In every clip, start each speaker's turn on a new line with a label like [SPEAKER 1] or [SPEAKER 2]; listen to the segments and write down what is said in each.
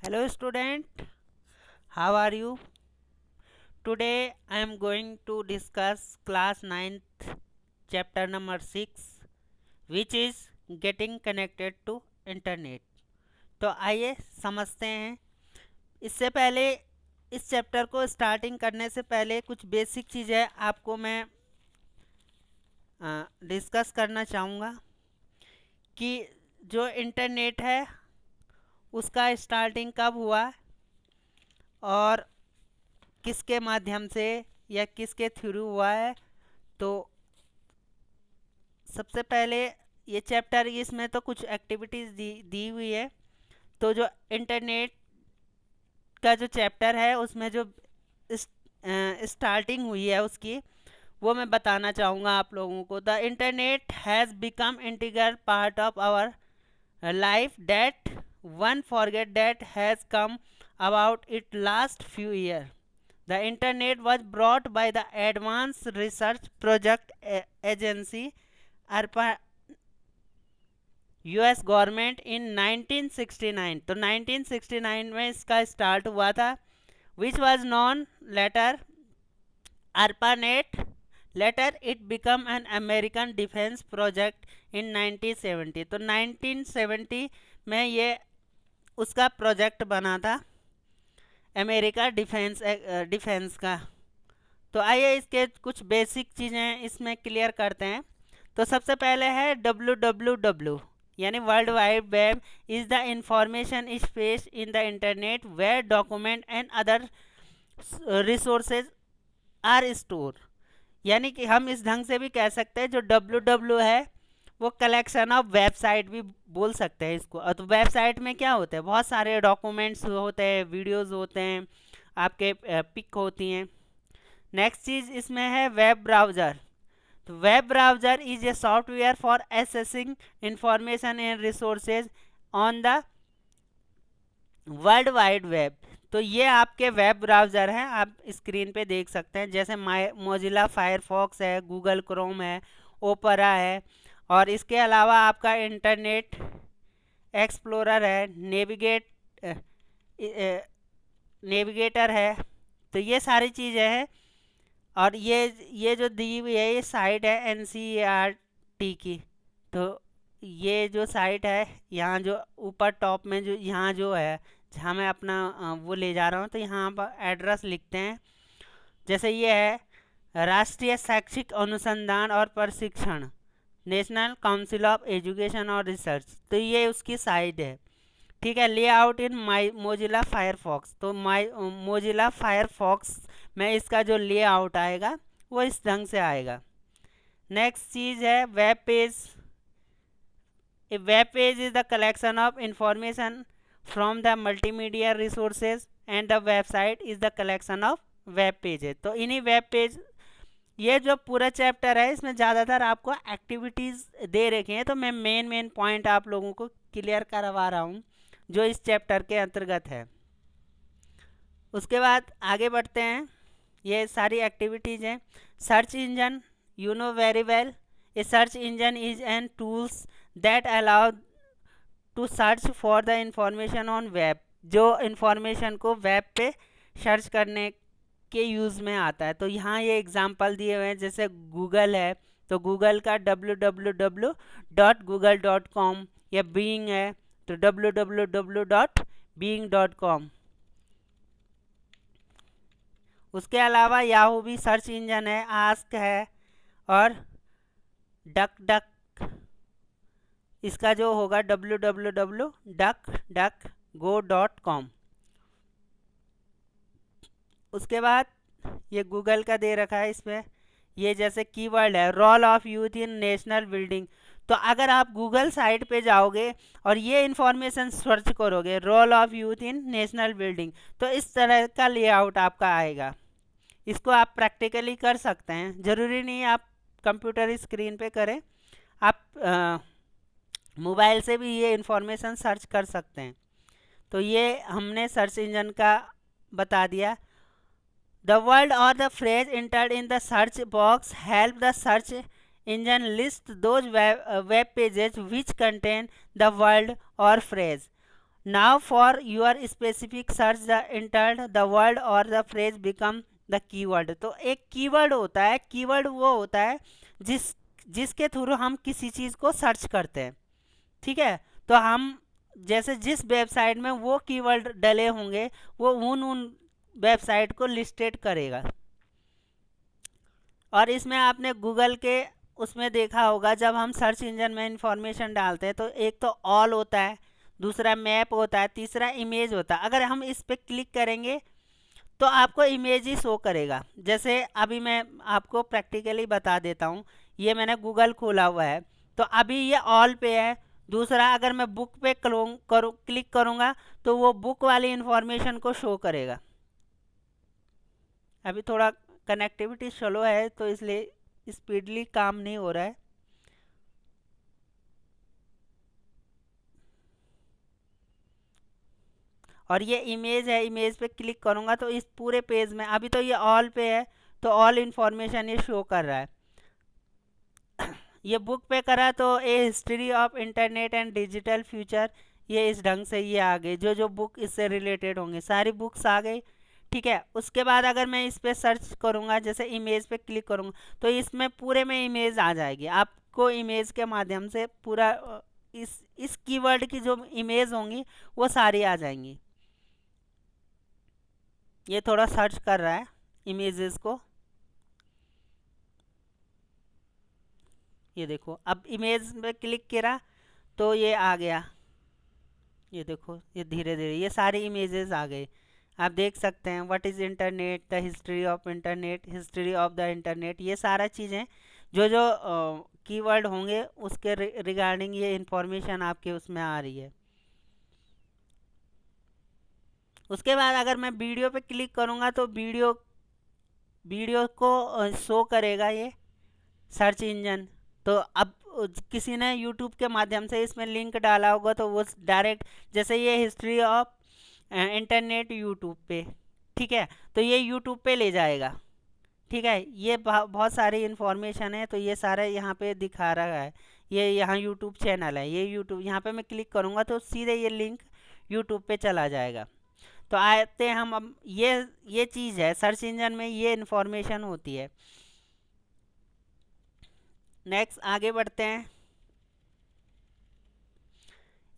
[SPEAKER 1] Hello student, how are you? Today I am going to discuss class 9th chapter number 6 which is getting connected to internet. तो आइए समझते हैं। इससे पहले इस चैप्टर को स्टार्टिंग करने से पहले कुछ बेसिक चीज़ें आपको मैं डिस्कस करना चाहूँगा कि जो इंटरनेट है उसका स्टार्टिंग कब हुआ और किसके माध्यम से या किसके थ्रू हुआ है। तो सबसे पहले ये चैप्टर, इसमें तो कुछ एक्टिविटीज़ दी हुई है। तो जो इंटरनेट का जो चैप्टर है उसमें जो स्टार्टिंग हुई है उसकी, वो मैं बताना चाहूँगा आप लोगों को। The internet has become integral part of our life that one forget that has come about it last few years. The internet was brought by the Advanced Research Project Agency ARPA US government in 1969। तो 1969 में इसका start हुआ था, which was known later ARPANET. Later it became an American defense project in 1970। तो 1970 में ये उसका project बना था अमेरिका डिफेंस का। तो आइए इसके कुछ बेसिक चीज़ें इसमें क्लियर करते हैं। तो सबसे पहले है www यानी world wide web is the information space in the internet where document and other resources are store. यानी कि हम इस ढंग से भी कह सकते हैं जो www है वो कलेक्शन ऑफ वेबसाइट भी बोल सकते हैं इसको। तो वेबसाइट में क्या होता है, बहुत सारे डॉक्यूमेंट्स होते हैं, वीडियोस होते हैं, आपके पिक होती हैं। नेक्स्ट चीज़ इसमें है वेब ब्राउज़र। तो web browser is a software for assessing information and resources on the world wide web. तो ये आपके वेब ब्राउज़र हैं, आप स्क्रीन पे देख सकते हैं, जैसे मोजिला फायरफॉक्स है, गूगल क्रोम है, ओपेरा है, और इसके अलावा आपका इंटरनेट एक्सप्लोरर है, नेविगेटर है। तो ये सारी चीज़ें हैं। और ये जो दी हुई है ये साइट है NCERT की। तो ये जो साइट है, यहाँ जो ऊपर टॉप में जो यहाँ जो है जहाँ मैं अपना वो ले जा रहा हूँ, तो यहाँ पर एड्रेस लिखते हैं। जैसे ये है राष्ट्रीय शैक्षिक अनुसंधान और प्रशिक्षण, नेशनल काउंसिल ऑफ एजुकेशन और रिसर्च। तो ये उसकी साइट है, ठीक है। लेआउट इन मोजिला फायरफॉक्स। तो मोजिला फायरफॉक्स में इसका जो लेआउट आएगा वो इस ढंग से आएगा। नेक्स्ट चीज़ है web page. A web page is the collection of information from the multimedia resources and the website is the collection of web pages. तो इन्हीं वेब पेज, ये जो पूरा चैप्टर है इसमें ज़्यादातर आपको एक्टिविटीज़ दे रखे हैं, तो मैं मेन पॉइंट आप लोगों को क्लियर करवा रहा हूँ जो इस चैप्टर के अंतर्गत है। उसके बाद आगे बढ़ते हैं। ये सारी एक्टिविटीज़ हैं। Search engine, you know very well, a search engine is an tools that allow to search for the information on web. जो इंफॉर्मेशन को वेब पे सर्च करने के यूज़ में आता है। तो यहाँ ये एग्जांपल दिए हुए हैं, जैसे गूगल है तो गूगल का www.google.com, या बीइंग है तो www.being.com। उसके अलावा याहू भी सर्च इंजन है, आस्क है, और डक इसका जो होगा www.duckduckgo.com। उसके बाद ये गूगल का दे रखा है इसमें, ये जैसे कीवर्ड है role of youth in national building. तो अगर आप गूगल साइट पे जाओगे और ये इन्फॉर्मेशन सर्च करोगे role of youth in national building, तो इस तरह का लेआउट आपका आएगा। इसको आप प्रैक्टिकली कर सकते हैं, ज़रूरी नहीं आप कंप्यूटर स्क्रीन पे करें, आप मोबाइल से भी ये इन्फॉर्मेशन सर्च कर सकते हैं। तो ये हमने सर्च इंजन का बता दिया। The word or the phrase entered in the search box help the search engine list those web pages which contain the word or phrase। Now for your specific search the entered the word or the phrase become the keyword। तो एक keyword होता है, keyword वो होता है जिसके through हम किसी चीज़ को सर्च करते हैं। ठीक है, तो हम जैसे जिस वेबसाइट में वो कीवर्ड डले होंगे वो उन वेबसाइट को लिस्टेड करेगा। और इसमें आपने गूगल के उसमें देखा होगा, जब हम सर्च इंजन में इंफॉर्मेशन डालते हैं तो एक तो ऑल होता है, दूसरा मैप होता है, तीसरा इमेज होता है। अगर हम इस पर क्लिक करेंगे तो आपको इमेज ही शो करेगा। जैसे अभी मैं आपको प्रैक्टिकली बता देता हूँ, ये मैंने गूगल खोला हुआ है तो अभी ये ऑल पे है। दूसरा अगर मैं बुक पे क्लिक करूँगा तो वो बुक वाली इंफॉर्मेशन को शो करेगा। अभी थोड़ा कनेक्टिविटी स्लो है तो इसलिए स्पीडली काम नहीं हो रहा है। और ये इमेज है, इमेज पे क्लिक करूँगा तो इस पूरे पेज में, अभी तो ये ऑल पे है तो ऑल इंफॉर्मेशन ये शो कर रहा है। ये बुक पे करा तो a history of internet and digital future, ये इस ढंग से ये आ गई, जो जो बुक इससे रिलेटेड होंगे सारी बुक्स आ गई। ठीक है, उसके बाद अगर मैं इस पर सर्च करूँगा, जैसे इमेज पे क्लिक करूँगा तो इसमें पूरे में इमेज आ जाएगी। आपको इमेज के माध्यम से पूरा इस कीवर्ड की जो इमेज होंगी वो सारी आ जाएंगी। ये थोड़ा सर्च कर रहा है इमेजेस को। ये देखो अब इमेज पे क्लिक करा तो ये आ गया। ये देखो ये धीरे धीरे ये सारी इमेजेस आ गई। आप देख सकते हैं what is internet, the history of internet, history of the internet, ये सारा चीज़ें जो जो कीवर्ड होंगे उसके रिगार्डिंग ये इंफॉर्मेशन आपके उसमें आ रही है। उसके बाद अगर मैं वीडियो पे क्लिक करूँगा तो वीडियो वीडियो को शो करेगा ये सर्च इंजन। तो अब किसी ने यूट्यूब के माध्यम से इसमें लिंक डाला होगा तो वो डायरेक्ट, जैसे ये हिस्ट्री ऑफ इंटरनेट यूट्यूब पे, ठीक है, तो ये यूट्यूब पे ले जाएगा। ठीक है, ये बहुत सारी इन्फॉर्मेशन है तो ये सारा यहाँ पे दिखा रहा है। ये यहाँ यूट्यूब चैनल है, ये यूट्यूब, यहाँ पे मैं क्लिक करूँगा तो सीधे ये लिंक यूट्यूब पे चला जाएगा। तो आते हैं हम अब ये चीज़ है सर्च इंजन में ये इन्फॉर्मेशन होती है। नेक्स्ट आगे बढ़ते हैं।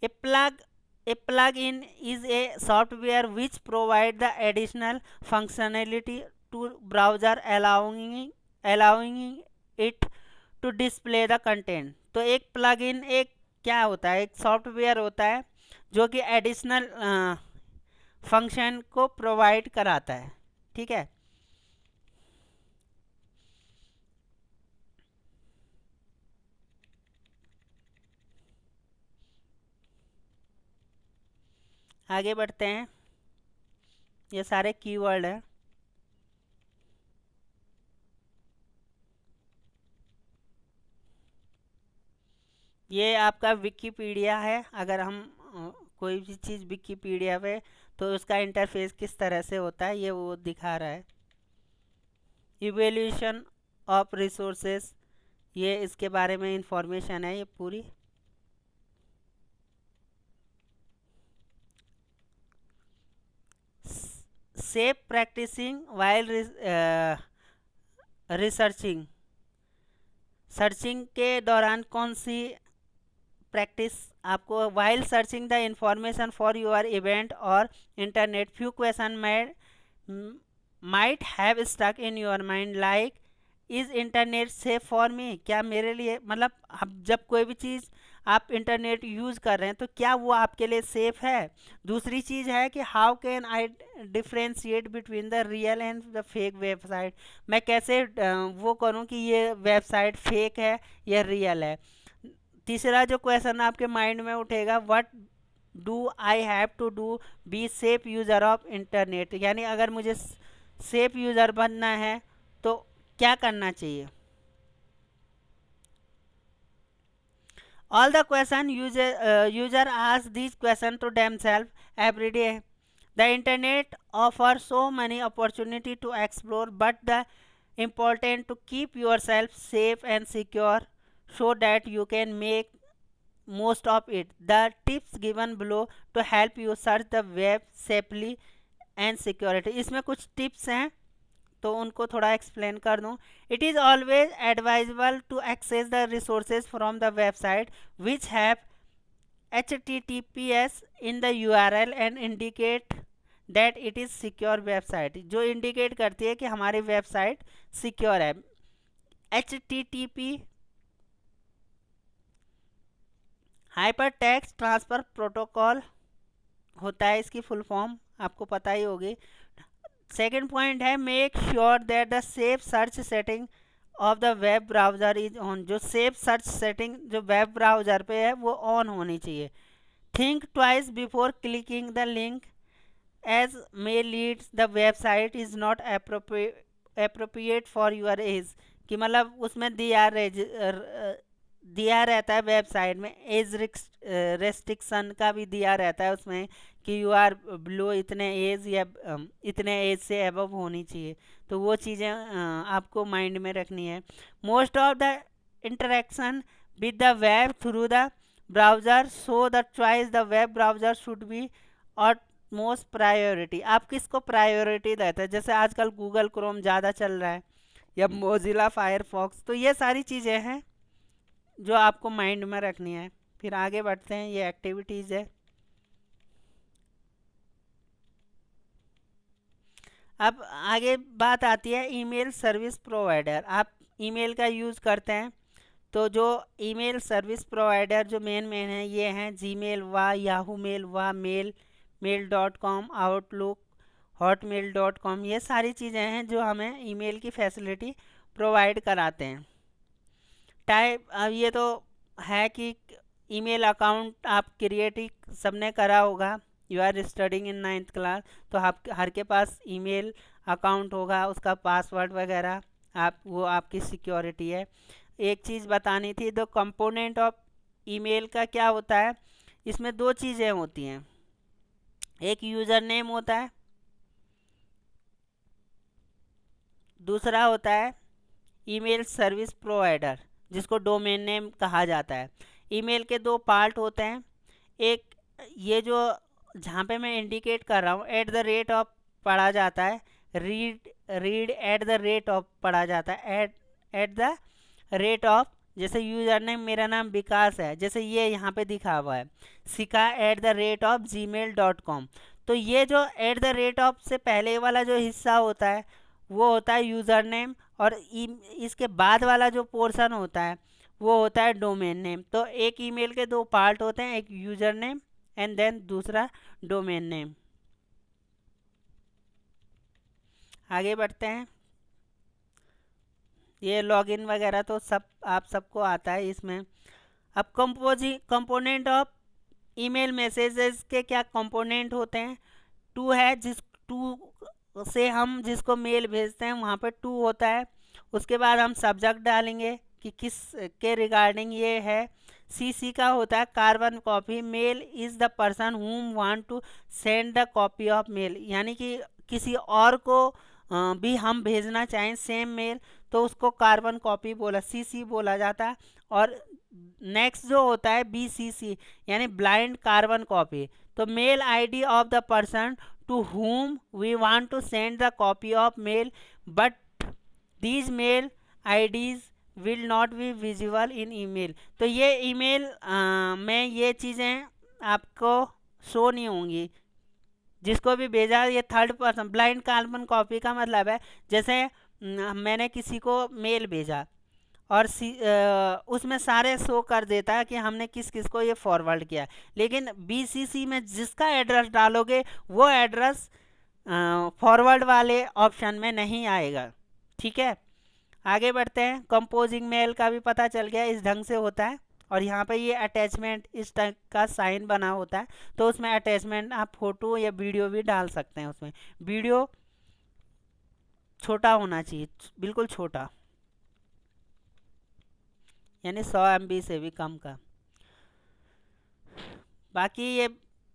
[SPEAKER 1] A plug a plug-in is a software which provide the additional functionality to browser allowing it to display the content। तो एक plug-in एक क्या होता है, एक सॉफ्टवेयर होता है जो कि एडिशनल फंक्शन को प्रोवाइड कराता है। ठीक है, आगे बढ़ते हैं। ये सारे कीवर्ड हैं। ये आपका विकिपीडिया है। अगर हम कोई भी चीज़ विकिपीडिया पे तो उसका इंटरफेस किस तरह से होता है ये वो दिखा रहा है। इवेल्यूशन ऑफ रिसोर्सेस, ये इसके बारे में इंफॉर्मेशन है ये पूरी। Safe practicing while researching, searching के दौरान कौन सी प्रैक्टिस आपको, while searching the information for your event और internet, few question might have stuck in your mind like is internet safe for me, क्या मेरे लिए, मतलब अब जब कोई भी चीज़ आप इंटरनेट यूज़ कर रहे हैं तो क्या वो आपके लिए सेफ़ है। दूसरी चीज़ है कि how can I differentiate between the real and the fake website, मैं कैसे वो करूं कि ये वेबसाइट फेक है या रियल है। तीसरा जो क्वेश्चन आपके माइंड में उठेगा, what do I have to do be safe user of internet, यानी अगर मुझे सेफ यूज़र बनना है तो क्या करना चाहिए। All the question user ask these question to themselves every day. The internet offers so many opportunity to explore, but the important to keep yourself safe and secure so that you can make most of it. The tips given below to help you search the web safely and security. इसमें कुछ tips हैं तो उनको थोड़ा explain कर दूं. It is always advisable to access the resources from the website which have HTTPS in the URL and indicate that it is secure website, जो indicate करती है कि हमारी वेबसाइट सिक्योर है. HTTP hyper text transfer protocol होता है, इसकी full form आपको पता ही होगी. सेकेंड पॉइंट है make sure that the safe search setting of the web browser is on. जो सेफ सर्च सेटिंग जो वेब ब्राउज़र पे है वो ऑन होनी चाहिए. Think twice before clicking the link as may leads the website is not appropriate for your age. कि मतलब उसमें दिया रहता है वेबसाइट में एज रेस्ट्रिक्शन का भी दिया रहता है उसमें कि यू आर बिलो इतने एज या इतने एज से अबव होनी चाहिए. तो वो चीज़ें आपको माइंड में रखनी है. Most of the interaction with the web through the browser so the choice the web browser should be और मोस्ट प्रायोरिटी. आप किसको प्रायोरिटी देते हैं? जैसे आजकल गूगल क्रोम ज़्यादा चल रहा है या मोजिला फायरफॉक्स. तो ये सारी चीज़ें हैं जो आपको माइंड में रखनी है. फिर आगे बढ़ते हैं, ये एक्टिविटीज़ है. अब आगे बात आती है ईमेल सर्विस प्रोवाइडर. आप ईमेल का यूज़ करते हैं तो जो ईमेल सर्विस प्रोवाइडर जो मेन है ये हैं जीमेल व याहू मेल व mail.com, आउटलुक, hotmail.com. ये सारी चीज़ें हैं जो हमें ईमेल की फैसिलिटी प्रोवाइड कराते हैं. टाइप अब ये तो है कि ईमेल अकाउंट आप क्रिएट ही सबने करा होगा. You are studying in 9th class तो आप हर के पास ईमेल अकाउंट होगा, उसका पासवर्ड वगैरह आप वो आपकी सिक्योरिटी है. एक चीज़ बतानी थी, द कंपोनेंट ऑफ ईमेल का क्या होता है. इसमें दो चीज़ें होती हैं. एक यूज़र नेम होता है, दूसरा होता है ईमेल सर्विस प्रोवाइडर जिसको डोमेन नेम कहा जाता है. ईमेल के दो पार्ट होते हैं. एक ये जो जहाँ पे मैं इंडिकेट कर रहा हूँ @ पढ़ा जाता है, रीड @ पढ़ा जाता है, @ जैसे यूज़र नेम मेरा नाम विकास है, जैसे ये यहाँ पे दिखा हुआ है सिका @gmail.com. तो ये जो @ से पहले वाला जो हिस्सा होता है वो होता है यूज़र नेम और इसके बाद वाला जो पोर्शन होता है वो होता है डोमेन नेम. तो एक ईमेल के दो पार्ट होते हैं, एक यूज़र नेम एंड देन दूसरा डोमेन नेम. आगे बढ़ते हैं. ये लॉगिन वगैरह तो सब आप सबको आता है इसमें. अब कंपोनेंट ऑफ ईमेल मैसेजेस के क्या कंपोनेंट होते हैं. टू है, जिस टू से हम जिसको मेल भेजते हैं वहाँ पर टू होता है. उसके बाद हम सब्जेक्ट डालेंगे कि किस के रिगार्डिंग ये है. सी का होता है carbon copy. Mail is the person whom want to send the copy of mail, यानी कि किसी और को भी हम भेजना चाहें सेम मेल तो उसको कार्बन कॉपी बोला सी बोला जाता है. और नेक्स्ट जो होता है BCC यानी ब्लाइंड कार्बन कॉपी. तो mail ID of the person to whom we want to send the copy of mail but these mail IDs will not be visible in email. तो ये ईमेल में ये चीज़ें आपको शो नहीं होंगी. जिसको भी भेजा ये third person. Blind carbon copy का मतलब है जैसे मैंने किसी को मेल भेजा और उसमें सारे शो कर देता है कि हमने किस किस को ये फॉरवर्ड किया, लेकिन BCC में जिसका एड्रेस डालोगे वो एड्रेस फॉरवर्ड वाले ऑप्शन में नहीं आएगा. ठीक है, आगे बढ़ते हैं. कंपोजिंग मेल का भी पता चल गया, इस ढंग से होता है. और यहाँ पे ये अटैचमेंट इस टाइप का साइन बना होता है तो उसमें अटैचमेंट आप फोटो या वीडियो भी डाल सकते हैं. उसमें वीडियो छोटा होना चाहिए, बिल्कुल छोटा, यानी 100 MB से भी कम का. बाकी ये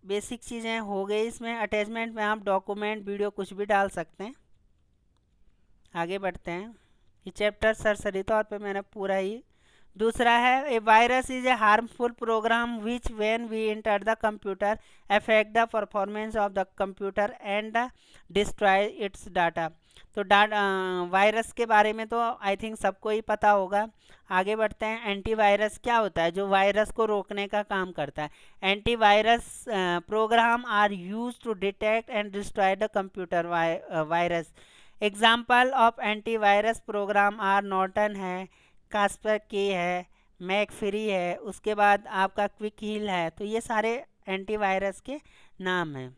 [SPEAKER 1] बेसिक चीज़ें हो गई. इसमें अटैचमेंट में आप डॉक्यूमेंट वीडियो कुछ भी डाल सकते हैं. आगे बढ़ते हैं. ये चैप्टर सरसरी तौर पे मैंने पूरा ही दूसरा है a virus is a harmful program which when we enter the computer affect the performance of the computer and destroy its data. तो वायरस के बारे में तो आई थिंक सबको ही पता होगा। आगे बढ़ते हैं। एंटीवायरस क्या होता है? जो वायरस को रोकने का काम करता है। Antivirus program are use to detect and destroy the computer virus. Example of antivirus program are Norton है, कास्पर के है, मैक फ्री है, उसके बाद आपका क्विक हील है। तो ये सारे एंटीवायरस के नाम हैं।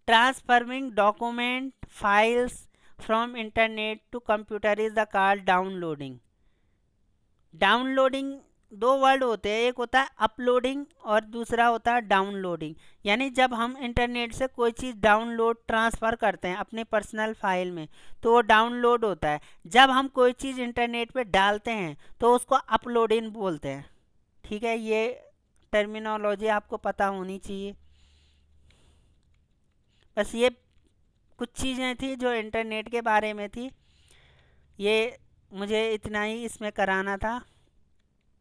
[SPEAKER 1] Transferring document files from internet to computer is the call downloading. Downloading दो वर्ड होते हैं, एक होता है अपलोडिंग और दूसरा होता है डाउनलोडिंग। यानी जब हम इंटरनेट से कोई चीज़ डाउनलोड ट्रांसफ़र करते हैं अपने पर्सनल फाइल में तो वो डाउनलोड होता है। जब हम कोई चीज़ इंटरनेट पे डालते हैं तो उसको अपलोडिंग बोलते हैं। ठीक है, ये टर्मिनोलॉजी आपको पता होनी चाहिए। बस ये कुछ चीज़ें थी जो इंटरनेट के बारे में थी। ये मुझे इतना ही इसमें कराना था।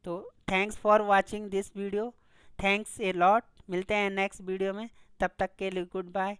[SPEAKER 1] तो thanks for watching this video. Thanks a lot. मिलते हैं नेक्स्ट वीडियो में, तब तक के लिए गुड बाय।